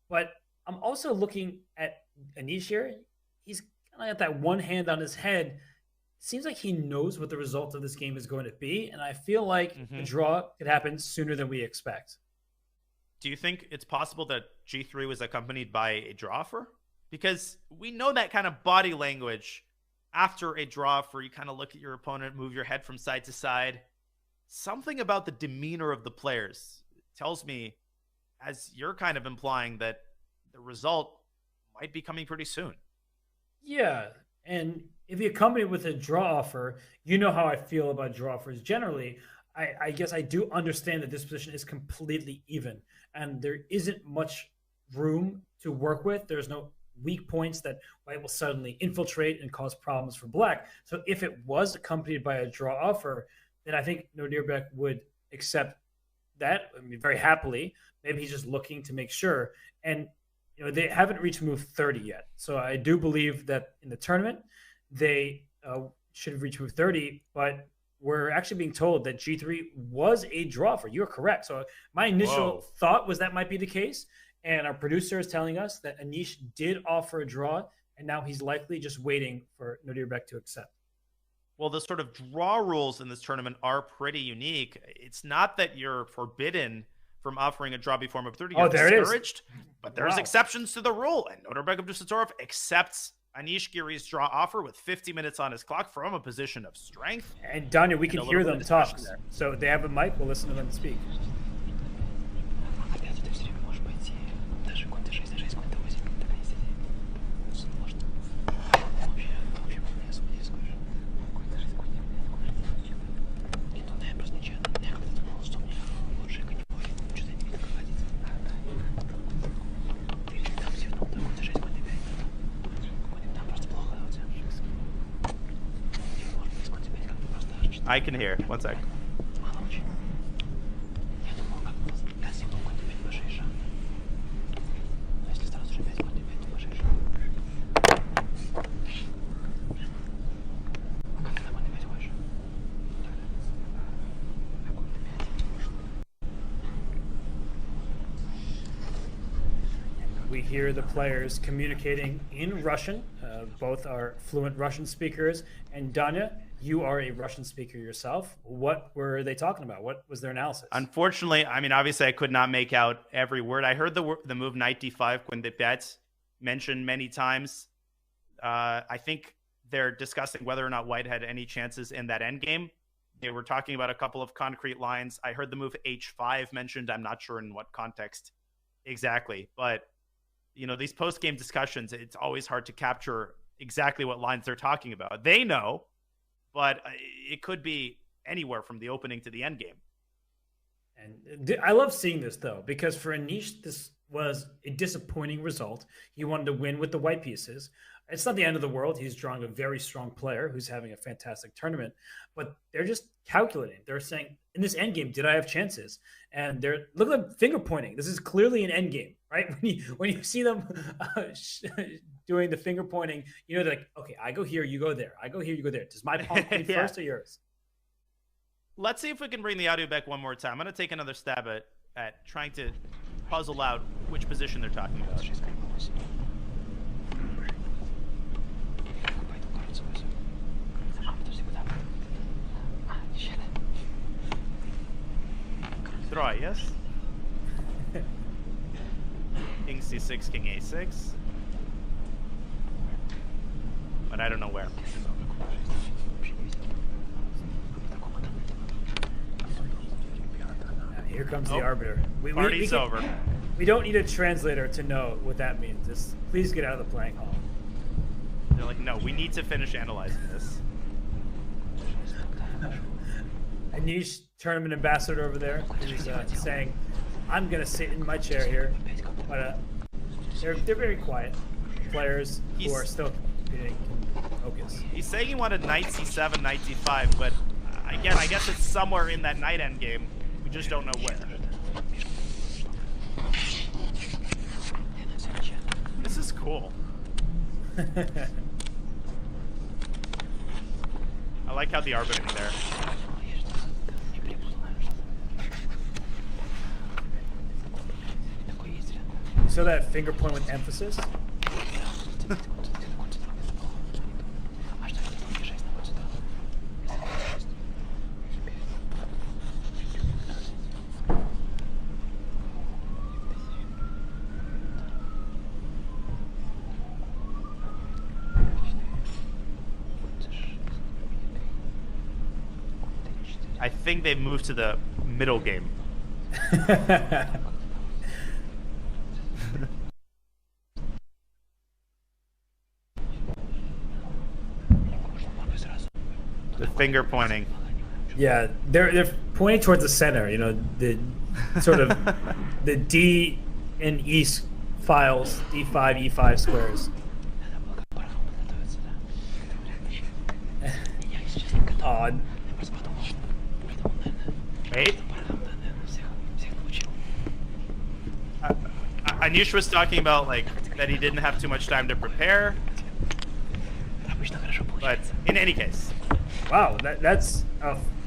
But I'm also looking at Anish here. He's kind of got that one hand on his head. Seems like he knows what the result of this game is going to be, and I feel like a Mm-hmm. draw could happen sooner than we expect. Do you think it's possible that G3 was accompanied by a draw offer? Because we know that kind of body language after a draw offer, you kind of look at your opponent, move your head from side to side. Something about the demeanor of the players tells me, as you're kind of implying, that the result might be coming pretty soon. Yeah, and if you accompany it with a draw offer, you know how I feel about draw offers generally. I guess I do understand that this position is completely even, and there isn't much room to work with. There's no weak points that white will suddenly infiltrate and cause problems for black. So if it was accompanied by a draw offer, then I think Nodirbek would accept that. I mean, very happily. Maybe he's just looking to make sure. And they haven't reached move 30 yet. So I do believe that in the tournament they should have reached move 30, but we're actually being told that G3 was a draw for. You're correct. So my initial Whoa. thought was that might be the case, and our producer is telling us that Anish did offer a draw, and now he's likely just waiting for Nodirbek to accept. Well, the sort of draw rules in this tournament are pretty unique. It's not that you're forbidden from offering a draw before move 30. Oh, You're there it is. discouraged, but there's Wow. exceptions to the rule. And Nodirbek Abdusattorov accepts Anish Giri's draw offer with 50 minutes on his clock from a position of strength. And Danya, we And can a hear little them bit of talk. discussion there. So they have a mic. We'll listen to them speak. Опять это все время может пойти даже конта 6 на 6, конта 8, так они сидят. Сложно. Вообще не особо скажешь. Конта 6, конта 8, не то, я просто ничего. Я как-то думал, что мне лучше коневой. Что-то не видно, как ходить. Ты там все равно, конта 6, конта 5. Конта там просто плохо, да, у тебя. Может быть, конта 5 как-то просто аж. I can hear. One sec. Мало очень. Я думал, как бы, я снимал конта 5 по 6 шаг. Но если сразу же 5 конта 5, то по 6 шаг. А как ты на конта 5 ходишь? На конта 5. We hear the players communicating in Russian. Both are fluent Russian speakers. And Danya, you are a Russian speaker yourself. What were they talking about? What was their analysis? Unfortunately, I mean, obviously, I could not make out every word. I heard the move knight d5 when the bet mentioned many times. I think they're discussing whether or not white had any chances in that endgame. They were talking about a couple of concrete lines. I heard the move h5 mentioned. I'm not sure in what context exactly, but these post-game discussions, it's always hard to capture exactly what lines they're talking about. They know, but it could be anywhere from the opening to the end game. And I love seeing this, though, because for Anish, this was a disappointing result. He wanted to win with the white pieces. It's not the end of the world. He's drawing a very strong player who's having a fantastic tournament, but they're just calculating. They're saying, in this end game, did I have chances? And they're look at them finger pointing. This is clearly an end game, right? When you see them doing the finger pointing, they're like, okay, I go here, you go there. I go here, you go there. Does my pawn queen Yeah. first or yours? Let's see if we can bring the audio back one more time. I'm going to take another stab at trying to puzzle out which position they're talking about. 6 конта 8. Как пойду, кажется, 8. А, подожди, куда? А, еще да. Draw, yes? King c6, king a6. But I don't know where. Here comes the Oh, arbiter. Party's over. We don't need a translator to know what that means. Just please get out of the playing hall. They're like, no, we need to finish analyzing this. Anish, tournament ambassador over there, is saying, "I'm gonna sit in my chair here," but they're very quiet. Players who are still competing can focus. He's saying he wanted knight c7, knight d5, but again, I guess it's somewhere in that knight endgame. We just don't know where. This is cool. I like how the arbitering there. saw that finger point with emphasis. I think they've moved to the middle game. The finger pointing. Yeah, they're pointing towards the center. You know, the sort of the D and E files, D5, E5 squares. Odd. Wait. Anish was talking about like that he didn't have too much time to prepare. But in any case. Wow, that's a